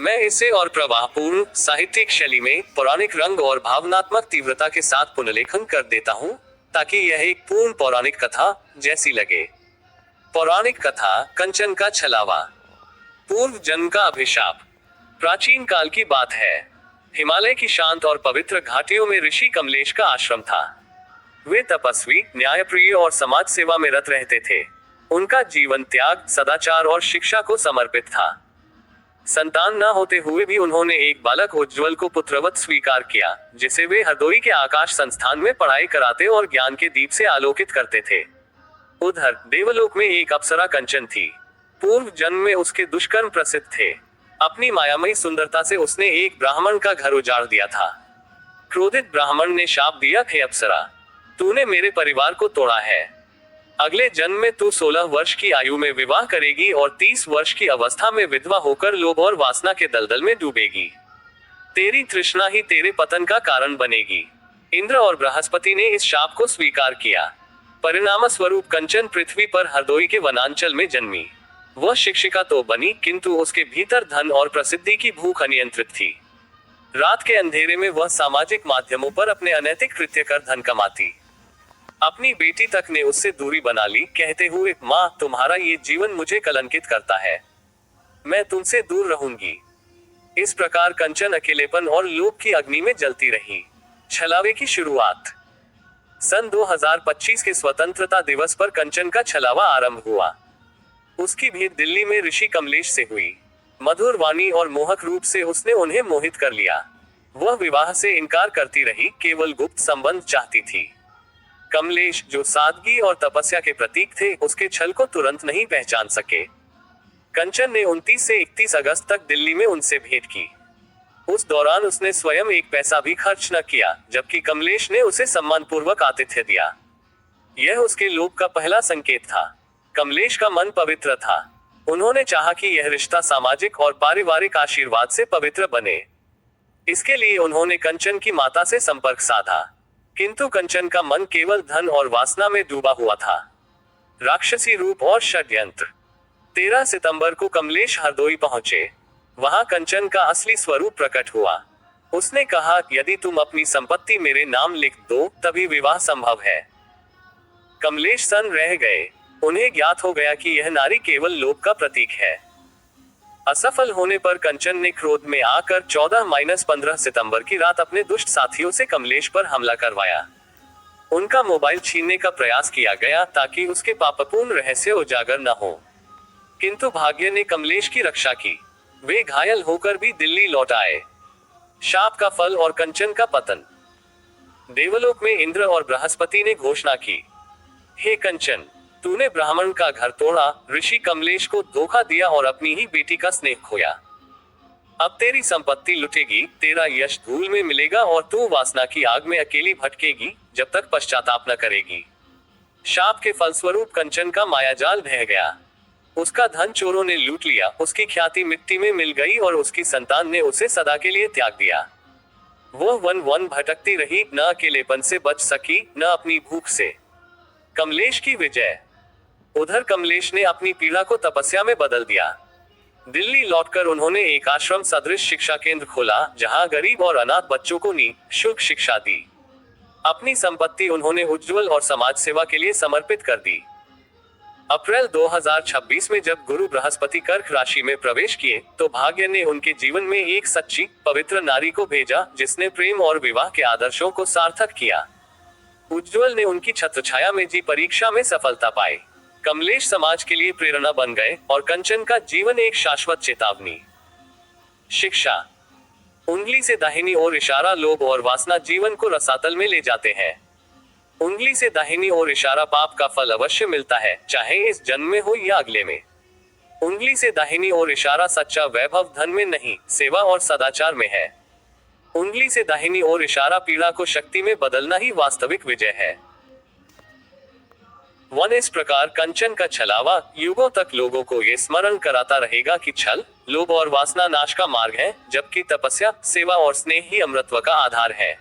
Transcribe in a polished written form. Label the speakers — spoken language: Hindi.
Speaker 1: मैं इसे और प्रवाहपूर्ण साहित्यिक शैली में पौराणिक रंग और भावनात्मक तीव्रता के साथ पुनर्लेखन कर देता हूँ, ताकि यह एक पूर्ण पौराणिक कथा जैसी लगे। पौराणिक कथा, कंचन का छलावा। पूर्व जन्म का अभिशाप। प्राचीन काल की बात है। हिमालय की शांत और पवित्र घाटियों में ऋषि कमलेश का आश्रम था। वे तपस्वी, न्यायप्रिय और समाज सेवा में रत रहते थे। उनका जीवन त्याग, सदाचार और शिक्षा को समर्पित था। संतान न होते हुए भी उन्होंने एक बालक उज्ज्वल को पुत्रवत स्वीकार किया, जिसे वे हरदोई के आकाश संस्थान में पढ़ाई कराते और ज्ञान के दीप से आलोकित करते थे। उधर देवलोक में एक अप्सरा कंचन थी। पूर्व जन्म में उसके दुष्कर्म प्रसिद्ध थे। अपनी मायामयी सुंदरता से उसने एक ब्राह्मण का घर उजाड़ दिया था। क्रोधित ब्राह्मण ने शाप दिया, हे अप्सरा, तूने मेरे परिवार को तोड़ा है। अगले जन्म में तू 16 वर्ष की आयु में विवाह करेगी और 30 वर्ष की अवस्था में विधवा होकर लोभ और वासना के दलदल में डूबेगी। तेरी तृष्णा ही तेरे पतन का कारण बनेगी। इंद्र और बृहस्पति ने इस शाप को स्वीकार किया। परिणाम स्वरूप कंचन पृथ्वी पर हरदोई के वनांचल में जन्मी। वह शिक्षिका तो बनी, किंतु उसके भीतर धन और प्रसिद्धि की भूख अनियंत्रित थी। रात के अंधेरे में वह सामाजिक माध्यमों पर अपने अनैतिक कृत्य कर धन कमाती। अपनी बेटी तक ने उससे दूरी बना ली, कहते हुए, माँ, तुम्हारा ये जीवन मुझे कलंकित करता है, मैं तुमसे दूर रहूंगी। इस प्रकार कंचन अकेलेपन और लोभ की अग्नि में जलती रही। छलावे की शुरुआत। सन 2025 के स्वतंत्रता दिवस पर कंचन का छलावा आरंभ हुआ। उसकी भेंट दिल्ली में ऋषि कमलेश से हुई। मधुर वाणी और मोहक रूप से उसने उन्हें मोहित कर लिया। वह विवाह से इनकार करती रही, केवल गुप्त संबंध चाहती थी। कमलेश, जो सादगी और तपस्या के प्रतीक थे, उसके छल को तुरंत नहीं पहचान सके। कंचन ने 29 से 31 अगस्त तक दिल्ली में उनसे भेंट की। उस दौरान उसने स्वयं एक पैसा भी खर्च न किया, जबकि कमलेश ने उसे सम्मानपूर्वक आतिथ्य दिया। यह उसके लोभ का पहला संकेत था। कमलेश का मन पवित्र था। उन्होंने चाहा कि यह रिश्ता सामाजिक और पारिवारिक आशीर्वाद से पवित्र बने। इसके लिए उन्होंने कंचन की माता से संपर्क साधा, किंतु कंचन का मन केवल धन और वासना में डूबा हुआ था। राक्षसी रूप और षड्यंत्र। 13 सितंबर को कमलेश हरदोई पहुंचे। वहां कंचन का असली स्वरूप प्रकट हुआ। उसने कहा, यदि तुम अपनी संपत्ति मेरे नाम लिख दो, तभी विवाह संभव है। कमलेश सन्न रह गए। उन्हें ज्ञात हो गया कि यह नारी केवल लोभ का प्रतीक है। असफल होने पर कंचन ने क्रोध में आकर 14-15 सितंबर की रात अपने दुष्ट साथियों से कमलेश पर हमला करवाया। उनका मोबाइल छीनने का प्रयास किया गया, ताकि उसके पापपूर्ण रहस्य उजागर न हो। किंतु भाग्य ने कमलेश की रक्षा की। वे घायल होकर भी दिल्ली लौट आए। शाप का फल और कंचन का पतन। देवलोक में इंद्र और बृहस्पति ने घोषणा की, हे कंचन, तूने ब्राह्मण का घर तोड़ा, ऋषि कमलेश को धोखा दिया और अपनी ही बेटी का स्नेह खोया। अब तेरी संपत्ति लुटेगी, तेरा यश धूल में मिलेगा और तू वासना की आग में अकेली भटकेगी, जब तक पश्चाताप न करेगी। शाप के फलस्वरूप कंचन का मायाजाल ढह गया। उसका धन चोरों ने लूट लिया, उसकी ख्याति मिट्टी में मिल गई और उसकी संतान ने उसे सदा के लिए त्याग दिया। वह वन वन भटकती रही, न अकेलेपन से बच सकी, न अपनी भूख से। कमलेश की विजय। उधर कमलेश ने अपनी पीड़ा को तपस्या में बदल दिया। दिल्ली लौटकर उन्होंने एक आश्रम सदृश शिक्षा केंद्र खोला, जहां गरीब और अनाथ बच्चों को निःशुल्क शिक्षा दी। अपनी संपत्ति उन्होंने उज्ज्वल और समाज सेवा के लिए समर्पित कर दी। अप्रैल 2026 में जब गुरु बृहस्पति कर्क राशि में प्रवेश किए, तो भाग्य ने उनके जीवन में एक सच्ची, पवित्र नारी को भेजा, जिसने प्रेम और विवाह के आदर्शों को सार्थक किया। उज्ज्वल ने उनकी छत्रछाया में जी परीक्षा में सफलता पाई। कमलेश समाज के लिए प्रेरणा बन गए और कंचन का जीवन एक शाश्वत चेतावनी। शिक्षा। उंगली से दाहिनी ओर इशारा लोभ और वासना जीवन को रसातल में ले जाते हैं। उंगली से दाहिनी ओर इशारा पाप का फल अवश्य मिलता है, चाहे इस जन्म में हो या अगले में। उंगली से दाहिनी ओर इशारा सच्चा वैभव धन में नहीं, सेवा और सदाचार में है। उंगली से दाहिनी ओर इशारा पीड़ा को शक्ति में बदलना ही वास्तविक विजय है। इस प्रकार कंचन का छलावा युगों तक लोगों को ये स्मरण कराता रहेगा कि छल, लोभ और वासना नाश का मार्ग है, जबकि तपस्या, सेवा और स्नेह ही अमृतत्व का आधार है।